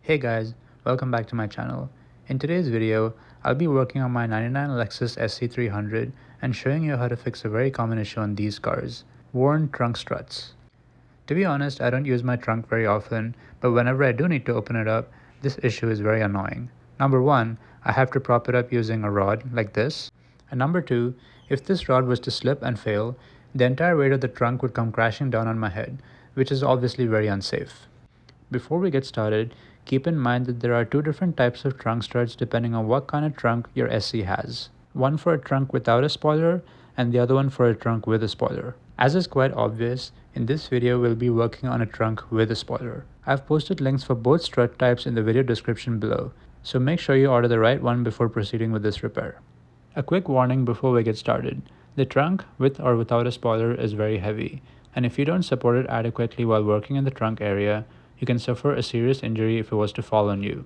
Hey guys, welcome back to my channel. In today's video, I'll be working on my 99 Lexus SC 300 and showing you how to fix a very common issue on these cars, worn trunk struts. To be honest, I don't use my trunk very often, but whenever I do need to open it up, this issue is very annoying. Number one, I have to prop it up using a rod like this. And number two, if this rod was to slip and fail, the entire weight of the trunk would come crashing down on my head, which is obviously very unsafe. Before we get started, keep in mind that there are two different types of trunk struts depending on what kind of trunk your SC has. One for a trunk without a spoiler and the other one for a trunk with a spoiler. As is quite obvious, in this video we'll be working on a trunk with a spoiler. I've posted links for both strut types in the video description below, so make sure you order the right one before proceeding with this repair. A quick warning before we get started. The trunk, with or without a spoiler, is very heavy, and if you don't support it adequately while working in the trunk area, you can suffer a serious injury if it was to fall on you.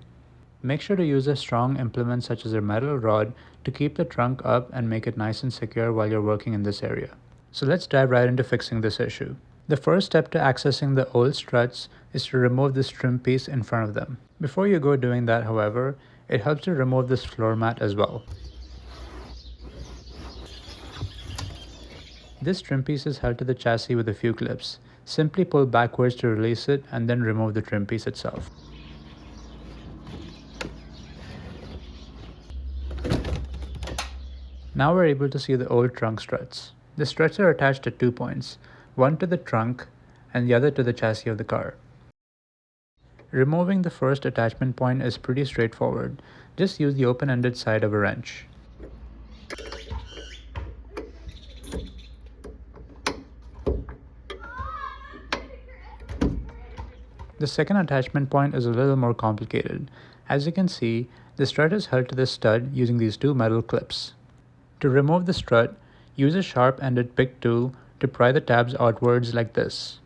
Make sure to use a strong implement such as a metal rod to keep the trunk up and make it nice and secure while you're working in this area. So let's dive right into fixing this issue. The first step to accessing the old struts is to remove this trim piece in front of them. Before you go doing that, however, it helps to remove this floor mat as well. This trim piece is held to the chassis with a few clips. Simply pull backwards to release it and then remove the trim piece itself. Now we're able to see the old trunk struts. The struts are attached at 2 points, one to the trunk and the other to the chassis of the car. Removing the first attachment point is pretty straightforward. Just use the open-ended side of a wrench. The second attachment point is a little more complicated. As you can see, the strut is held to the stud using these two metal clips. To remove the strut, use a sharp-ended pick tool to pry the tabs outwards like this.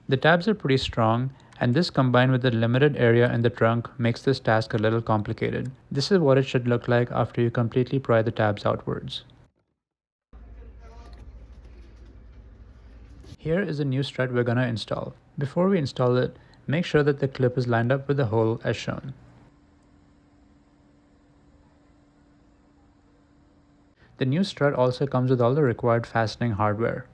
The tabs are pretty strong, and this combined with the limited area in the trunk makes this task a little complicated. This is what it should look like after you completely pry the tabs outwards. Here is a new strut we're gonna install. Before we install it, make sure that the clip is lined up with the hole as shown. The new strut also comes with all the required fastening hardware.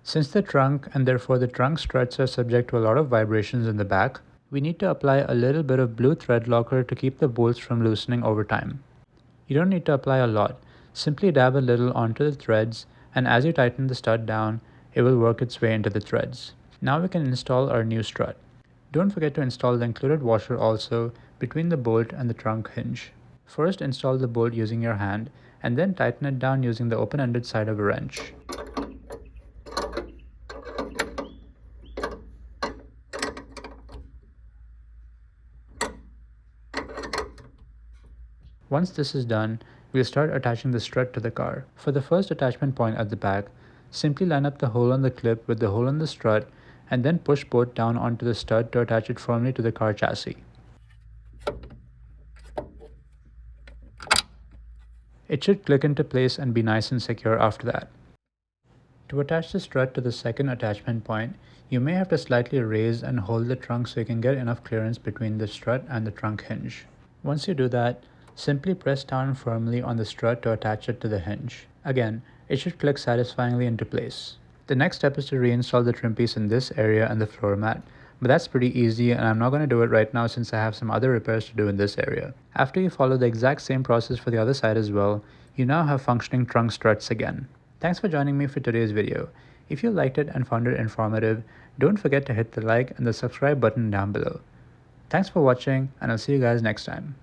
Since the trunk and therefore the trunk struts are subject to a lot of vibrations in the back, we need to apply a little bit of blue Threadlocker to keep the bolts from loosening over time. You don't need to apply a lot, simply dab a little onto the threads, and as you tighten the stud down, it will work its way into the threads. Now we can install our new strut. Don't forget to install the included washer also between the bolt and the trunk hinge. First install the bolt using your hand and then tighten it down using the open-ended side of a wrench. Once this is done, we'll start attaching the strut to the car. For the first attachment point at the back, simply line up the hole on the clip with the hole in the strut and then push both down onto the stud to attach it firmly to the car chassis. It should click into place and be nice and secure after that. To attach the strut to the second attachment point, you may have to slightly raise and hold the trunk so you can get enough clearance between the strut and the trunk hinge. Once you do that, simply press down firmly on the strut to attach it to the hinge. Again, it should click satisfyingly into place. The next step is to reinstall the trim piece in this area and the floor mat, but that's pretty easy and I'm not going to do it right now since I have some other repairs to do in this area. After you follow the exact same process for the other side as well, you now have functioning trunk struts again. Thanks for joining me for today's video. If you liked it and found it informative, don't forget to hit the like and the subscribe button down below. Thanks for watching and I'll see you guys next time.